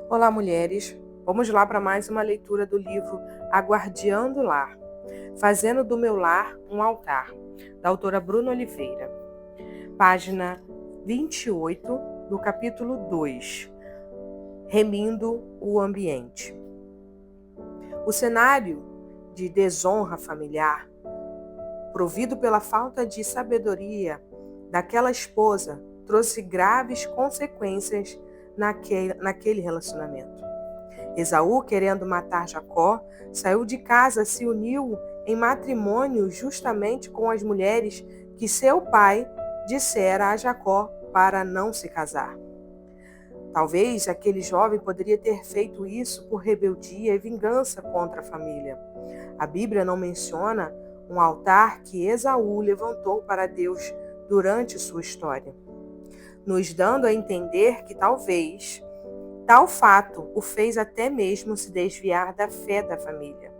Olá, mulheres! Vamos lá para mais uma leitura do livro A Guardiã do Lar, Fazendo do Meu Lar um Altar, da autora Bruna Oliveira. Página 28, do capítulo 2, Remindo o Ambiente. O cenário de desonra familiar, provido pela falta de sabedoria daquela esposa, trouxe graves consequências naquele relacionamento. Esaú, querendo matar Jacó, saiu de casa, se uniu em matrimônio justamente com as mulheres que seu pai dissera a Jacó para não se casar. Talvez aquele jovem poderia ter feito isso por rebeldia e vingança contra a família. A Bíblia não menciona um altar que Esaú levantou para Deus durante sua história, nos dando a entender que talvez tal fato o fez até mesmo se desviar da fé da família.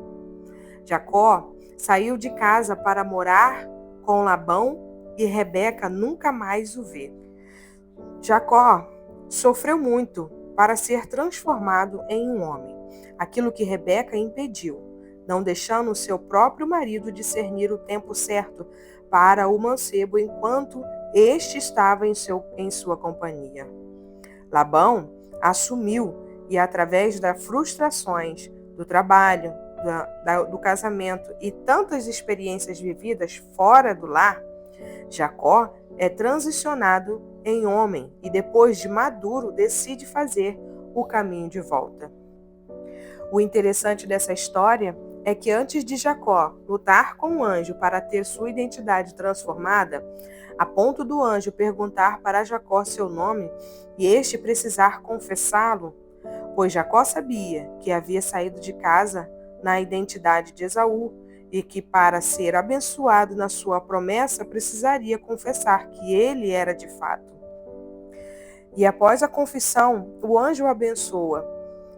Jacó saiu de casa para morar com Labão e Rebeca nunca mais o vê. Jacó sofreu muito para ser transformado em um homem, aquilo que Rebeca impediu, não deixando o seu próprio marido discernir o tempo certo para o mancebo enquanto este estava em sua companhia. Labão assumiu e, através das frustrações do trabalho, do casamento e tantas experiências vividas fora do lar, Jacó é transicionado em homem e, depois de maduro, decide fazer o caminho de volta. O interessante dessa história é que antes de Jacó lutar com o anjo para ter sua identidade transformada, a ponto do anjo perguntar para Jacó seu nome e este precisar confessá-lo, pois Jacó sabia que havia saído de casa na identidade de Esaú e que para ser abençoado na sua promessa precisaria confessar que ele era de fato. E após a confissão, o anjo o abençoa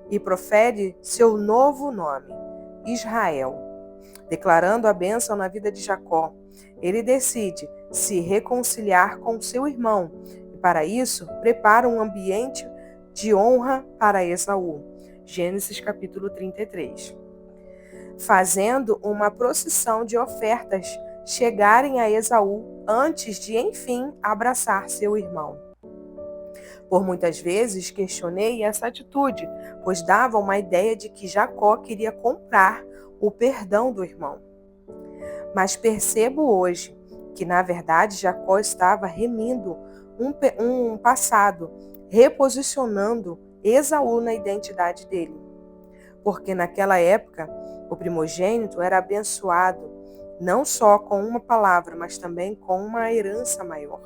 e profere seu novo nome, Israel, declarando a bênção na vida de Jacó. Ele decide se reconciliar com seu irmão e, para isso, prepara um ambiente de honra para Esaú. Gênesis capítulo 33. Fazendo uma procissão de ofertas chegarem a Esaú antes de, enfim, abraçar seu irmão. Por muitas vezes questionei essa atitude, pois dava uma ideia de que Jacó queria comprar o perdão do irmão. Mas percebo hoje que, na verdade, Jacó estava remindo um passado, reposicionando Esaú na identidade dele. Porque naquela época, o primogênito era abençoado, não só com uma palavra, mas também com uma herança maior.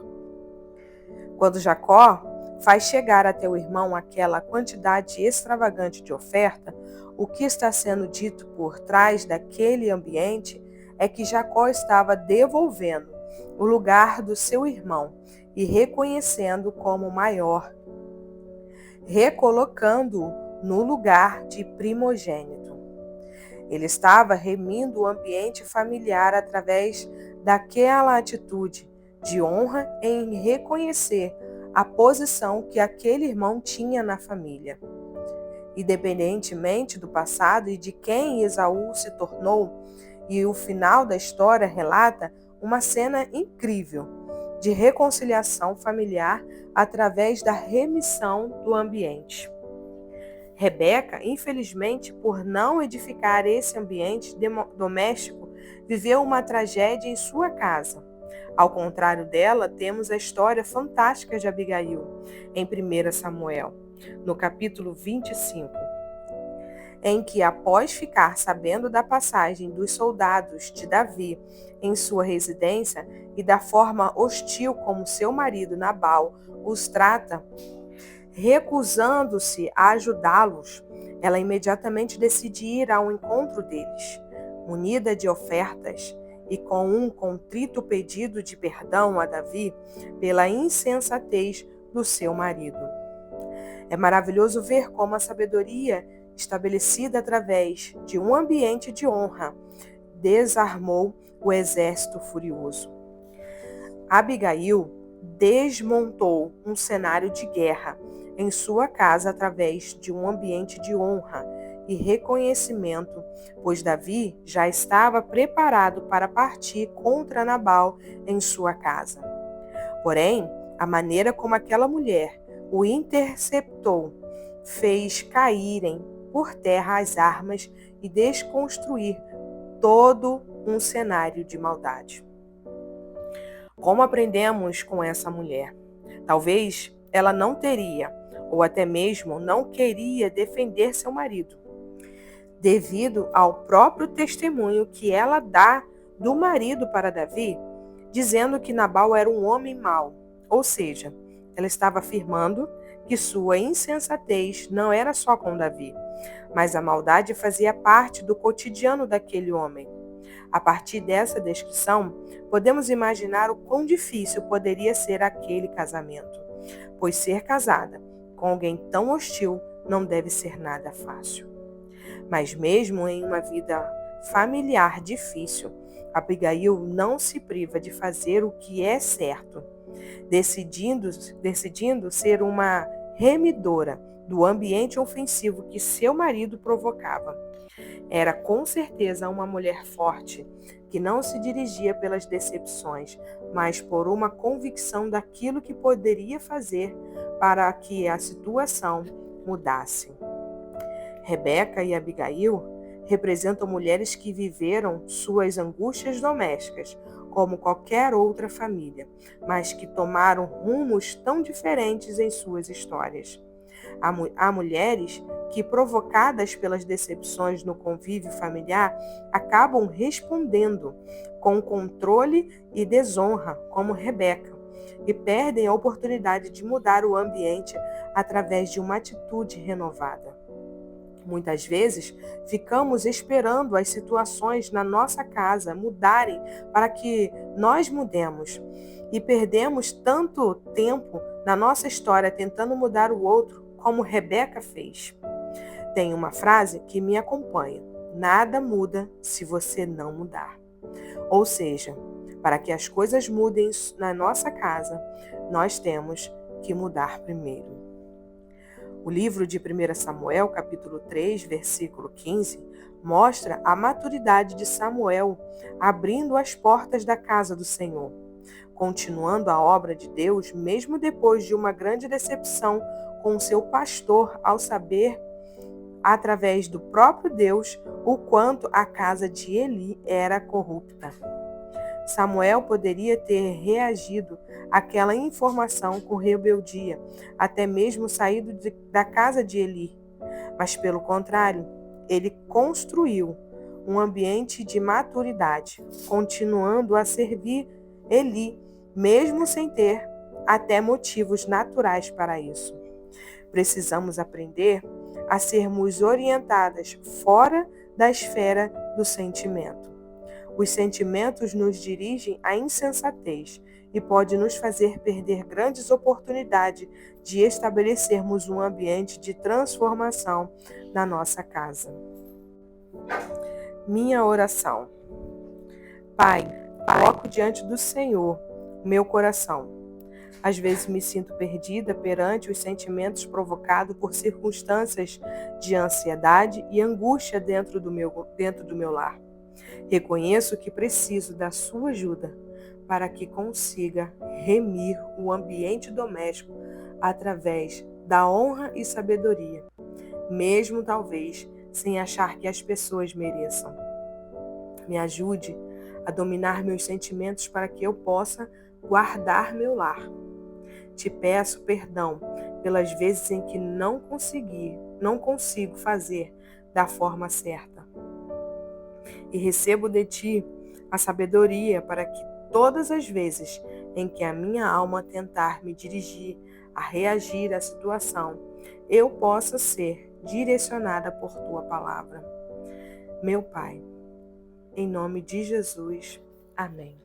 Quando Jacó faz chegar até o irmão aquela quantidade extravagante de oferta, o que está sendo dito por trás daquele ambiente é que Jacó estava devolvendo o lugar do seu irmão e reconhecendo como maior, recolocando-o no lugar de primogênito. Ele estava remindo o ambiente familiar através daquela atitude de honra em reconhecer a posição que aquele irmão tinha na família. Independentemente do passado e de quem Esaú se tornou, e o final da história relata uma cena incrível de reconciliação familiar através da remissão do ambiente. Rebeca, infelizmente, por não edificar esse ambiente doméstico, viveu uma tragédia em sua casa. Ao contrário dela, temos a história fantástica de Abigail, em 1 Samuel, no capítulo 25, em que, após ficar sabendo da passagem dos soldados de Davi em sua residência e da forma hostil como seu marido Nabal os trata, recusando-se a ajudá-los, ela imediatamente decide ir ao encontro deles, munida de ofertas e com um contrito pedido de perdão a Davi pela insensatez do seu marido. É maravilhoso ver como a sabedoria estabelecida através de um ambiente de honra desarmou o exército furioso. Abigail desmontou um cenário de guerra em sua casa através de um ambiente de honra e reconhecimento, pois Davi já estava preparado para partir contra Nabal em sua casa. Porém, a maneira como aquela mulher o interceptou fez caírem por terra as armas e desconstruir todo um cenário de maldade. Como aprendemos com essa mulher? Talvez ela não teria, ou até mesmo não queria defender seu marido, devido ao próprio testemunho que ela dá do marido para Davi, dizendo que Nabal era um homem mau. Ou seja, ela estava afirmando que sua insensatez não era só com Davi, mas a maldade fazia parte do cotidiano daquele homem. A partir dessa descrição, podemos imaginar o quão difícil poderia ser aquele casamento, pois ser casada com alguém tão hostil não deve ser nada fácil. Mas mesmo em uma vida familiar difícil, Abigail não se priva de fazer o que é certo, decidindo ser uma remidora do ambiente ofensivo que seu marido provocava. Era com certeza uma mulher forte, que não se dirigia pelas decepções, mas por uma convicção daquilo que poderia fazer para que a situação mudasse. Rebeca e Abigail representam mulheres que viveram suas angústias domésticas, como qualquer outra família, mas que tomaram rumos tão diferentes em suas histórias. Há mulheres que, provocadas pelas decepções no convívio familiar, acabam respondendo com controle e desonra, como Rebeca, e perdem a oportunidade de mudar o ambiente através de uma atitude renovada. Muitas vezes, ficamos esperando as situações na nossa casa mudarem para que nós mudemos e perdemos tanto tempo na nossa história tentando mudar o outro, como Rebeca fez. Tem uma frase que me acompanha: nada muda se você não mudar. Ou seja, para que as coisas mudem na nossa casa, nós temos que mudar primeiro. O livro de 1 Samuel, capítulo 3, versículo 15, mostra a maturidade de Samuel abrindo as portas da casa do Senhor, continuando a obra de Deus mesmo depois de uma grande decepção com seu pastor ao saber, através do próprio Deus, o quanto a casa de Eli era corrupta. Samuel poderia ter reagido àquela informação com rebeldia, até mesmo saído da casa de Eli. Mas, pelo contrário, ele construiu um ambiente de maturidade, continuando a servir Eli, mesmo sem ter até motivos naturais para isso. Precisamos aprender a sermos orientadas fora da esfera do sentimento. Os sentimentos nos dirigem à insensatez e pode nos fazer perder grandes oportunidades de estabelecermos um ambiente de transformação na nossa casa. Minha oração. Pai, coloco diante do Senhor o meu coração. Às vezes me sinto perdida perante os sentimentos provocados por circunstâncias de ansiedade e angústia dentro do meu lar. Reconheço que preciso da sua ajuda para que consiga remir o ambiente doméstico através da honra e sabedoria, mesmo talvez sem achar que as pessoas mereçam. Me ajude a dominar meus sentimentos para que eu possa guardar meu lar. Te peço perdão pelas vezes em que não consigo fazer da forma certa. E recebo de ti a sabedoria para que todas as vezes em que a minha alma tentar me dirigir a reagir à situação, eu possa ser direcionada por tua palavra. Meu Pai, em nome de Jesus, amém.